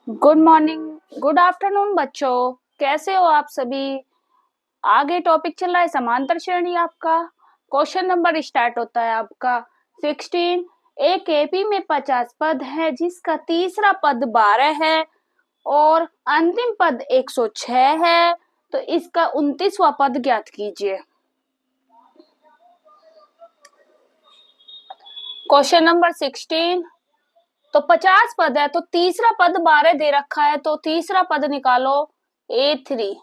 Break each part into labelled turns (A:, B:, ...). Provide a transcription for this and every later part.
A: Good morning, good afternoon बच्चों। कैसे हो आप सभी। आगे टॉपिक चल रहा है समांतर श्रेणी। आपका क्वेश्चन नंबर स्टार्ट होता है आपका 16। एक एपी में 50 पद है जिसका तीसरा पद 12 है और अंतिम पद 106 है, तो इसका 29वां पद ज्ञात कीजिए। Question number 16। तो 50 पद है तो तीसरा पद 12 दे रखा है, तो तीसरा पद निकालो A3।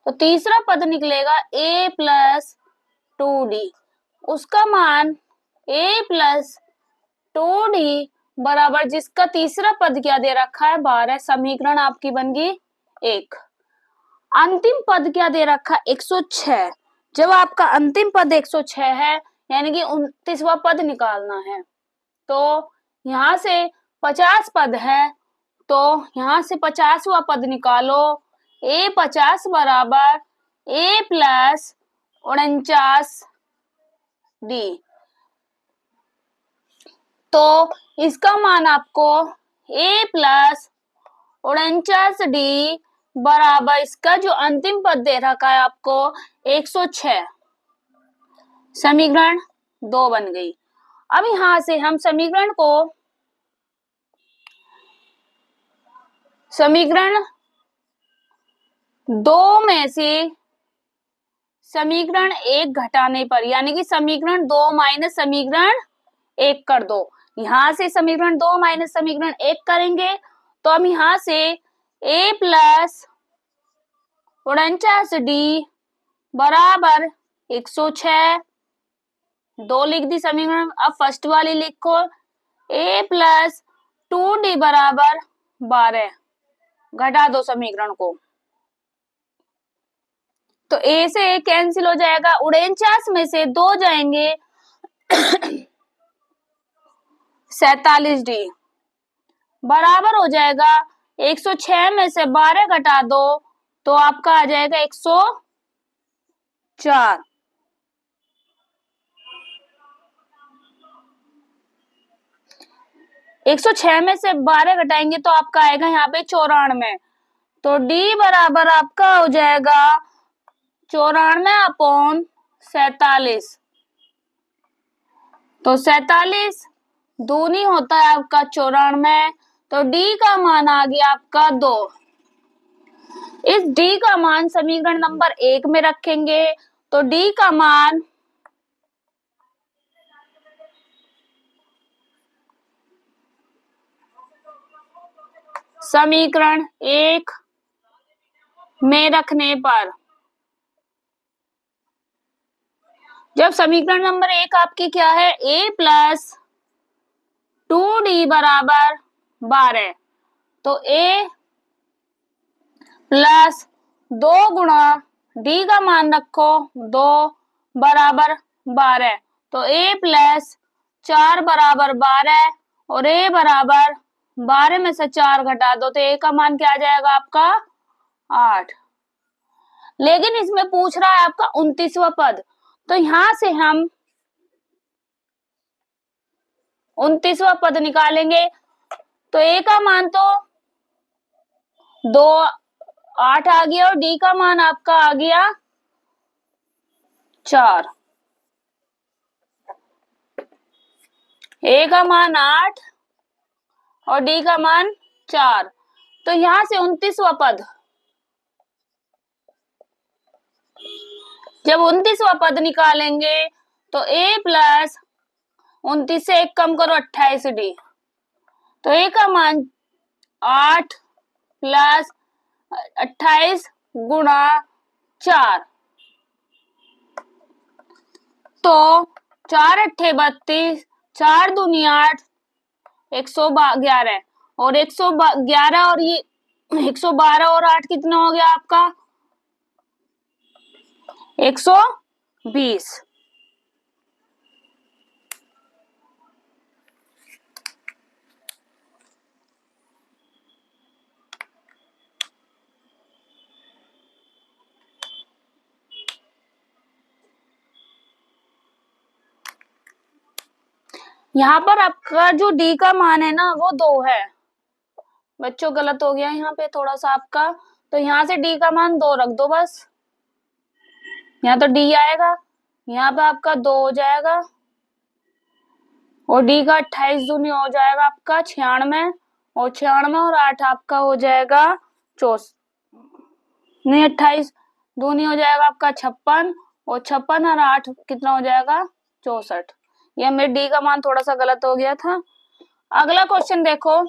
A: तो तीसरा पद निकलेगा a प्लस 2d। उसका मान a प्लस 2d बराबर जिसका तीसरा पद क्या दे रखा है 12। समीकरण आपकी बन गई 1। अंतिम पद क्या दे रखा है 106। जब आपका अंतिम पद 106 है यानी कि 29वां पद निकालना है। तो यहाँ से 50 पद है तो यहाँ से 50वां पद निकालो। a 50 बराबर a प्लस 49d। तो इसका मान आपको a प्लस 49d बराबर इसका जो अंतिम पद दे रखा है आपको 106। समीकरण 2 बन गई। अब यहां से हम समीकरण 2 में से समीकरण 1 घटाने पर यानी कि समीकरण 2 माइनस समीकरण 1 कर दो। यहां से समीकरण 2 माइनस समीकरण 1 करेंगे तो हम यहां से a प्लस 49d बराबर 106 2 लिख दी समीकरण। अब फर्स्ट वाली लिखो a प्लस 2d बराबर 12। घटा दो समीकरण को तो a से a कैंसिल हो जाएगा। 49 में से 2 जाएंगे 47d बराबर हो जाएगा 106 में से 12 घटा दो तो आपका आ जाएगा 104। एक सौ छह में से 12 घटाएंगे तो आपका आएगा यहाँ पे 94। तो d बराबर आपका हो जाएगा 94/47। तो 47 दूनी होता है आपका 94। तो d का मान आ गया आपका 2। इस d का मान समीकरण नंबर 1 में रखेंगे तो d का मान समीकरण 1 में रखने पर जब समीकरण नंबर 1 आपकी क्या है a प्लस 2d बराबर 12। तो a प्लस 2 गुणा d का मान रखो 2 बराबर 12। तो a प्लस 4 बराबर 12 और a बराबर 12 में से 4 घटा दो तो a का मान क्या आ जाएगा आपका 8। लेकिन इसमें पूछ रहा है आपका 29वां पद। तो यहां से हम 29वां पद निकालेंगे तो a का मान तो 2 8 आ गया और d का मान आपका आ गया 4। a का मान 8 और d का मान 4। तो यहां से 29वां पद जब 29वां पद निकालेंगे तो a प्लस 29 से 1 कम करो 28d। तो a का मान 8 प्लस 28 गुणा 4। तो 4 अट्ठे 32 4 दूनी 8 111 और 111 और ये 112 और 8 कितना हो गया आपका 120। यहाँ पर आपका जो d का मान है ना वो 2 है। बच्चों गलत हो गया यहाँ पे थोड़ा सा आपका। तो यहाँ से डी का मान 2 रख दो बस, यहाँ तो डी आएगा, यहाँ पे आपका 2 हो जाएगा और डी का 28 दूनी हो जाएगा आपका 96 और 96 और 8 आपका हो जाएगा 64, नहीं 28 दूनी हो जाएगा आपका 56 और 56 और 8 कितना हो जाएगा 64। ये मेरे डी का मान थोड़ा सा गलत हो गया था। अगला क्वेश्चन देखो,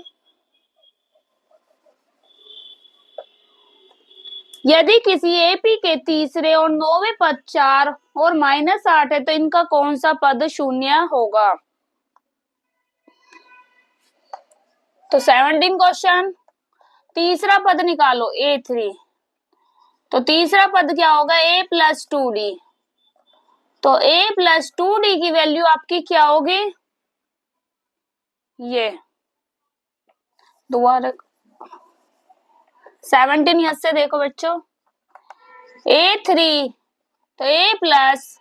A: यदि किसी एपी के तीसरे और 9वें पद 4 और -8 है तो इनका कौन सा पद शून्य होगा। तो 17 क्वेश्चन, तीसरा पद निकालो A3, तो तीसरा पद क्या होगा A + 2D, तो A + 2D की वैल्यू आपकी क्या होगी, ये दोबारा 17 यहां से देखो बच्चों, A3 तो A +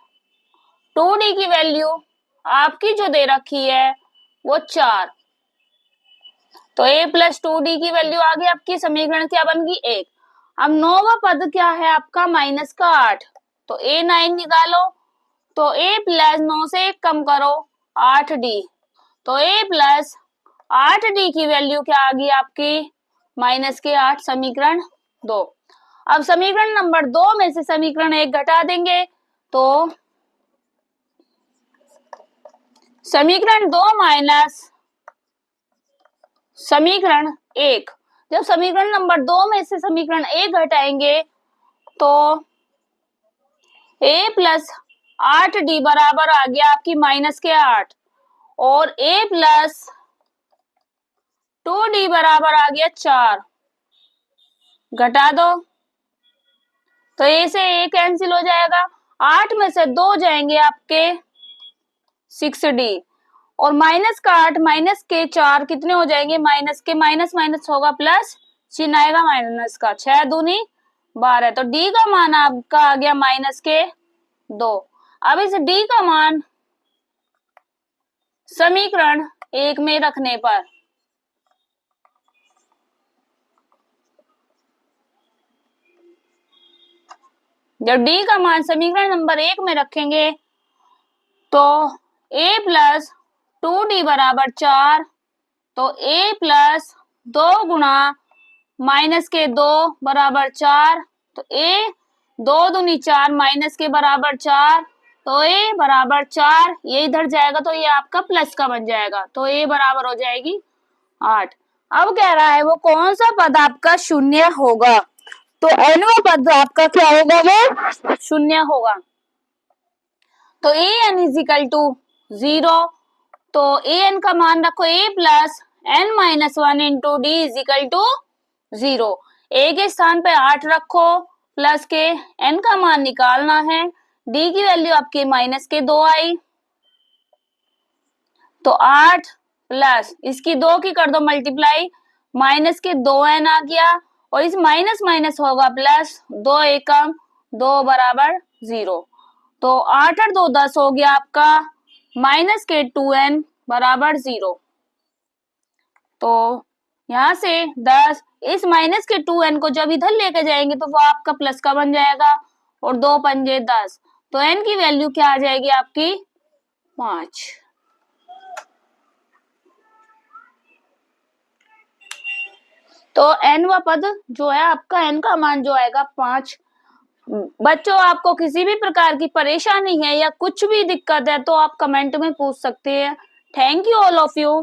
A: 2D की वैल्यू आपकी जो दे रखी है वो 4, तो A + 2D की वैल्यू आ गई आपकी, समीकरण क्या बन गई 1। अब 9वां पद क्या है आपका -8, तो A9 निकालो, तो A + 9 से 1 कम करो 8D, तो A + 8D की वैल्यू क्या आ गई आपकी -8, समीकरण 2। अब समीकरण नंबर 2 में से समीकरण 1 घटा देंगे, तो समीकरण 2 माइनस समीकरण 1, जब समीकरण नंबर 2 में से समीकरण 1 घटाएंगे तो A + 8D बराबर आ गया आपकी -8 और A + 2D बराबर आ गया 4, घटा दो तो A से A कैंसिल हो जाएगा, 8 में से 2 जाएंगे आपके 6D और -8 के 4 कितने हो जाएंगे, माइनस के माइनस माइनस होगा प्लस, चिन्ह आएगा माइनस का, 6 दूनी 12, तो D का मान आपका आ गया -2। अब इस D का मान समीकरण 1 में रखने पर जब D का मान समीकरण नंबर 1 में रखेंगे तो A + 2D बराबर 4, तो A + 2 गुणा -2 बराबर 4, तो A 2 दूनी 4 माइनस के बराबर 4, तो A बराबर 4, ये इधर जाएगा तो ये आपका प्लस का बन जाएगा, तो A बराबर हो जाएगी 8। अब कह रहा है वो कौन सा पद आपका शून्य होगा, तो nवां पद आपका क्या होगा, वो शून्य होगा। तो an = 0, तो an का मान रखो A + n - 1 × D = 0, A के स्थान पे 8 रखो, प्लस के n का मान निकालना है, D की वैल्यू आपकी -2 आई, तो 8 प्लस इसकी 2 की कर दो मल्टीप्लाई, -2n आ गया और इस माइनस माइनस होगा प्लस, 2 एकम 2 बराबर 0, तो 8 और 2 10 हो गया आपका, -2n बराबर 0, तो यहाँ से 10, इस -2n को जब इधर लेके जाएंगे तो वो आपका प्लस का बन जाएगा और 2 पंजे 10, तो n की वैल्यू क्या आ जाएगी आपकी 5। तो nवां पद जो है आपका n का मान जो आएगा 5। बच्चों आपको किसी भी प्रकार की परेशानी है या कुछ भी दिक्कत है तो आप कमेंट में पूछ सकते हैं। Thank you all of you.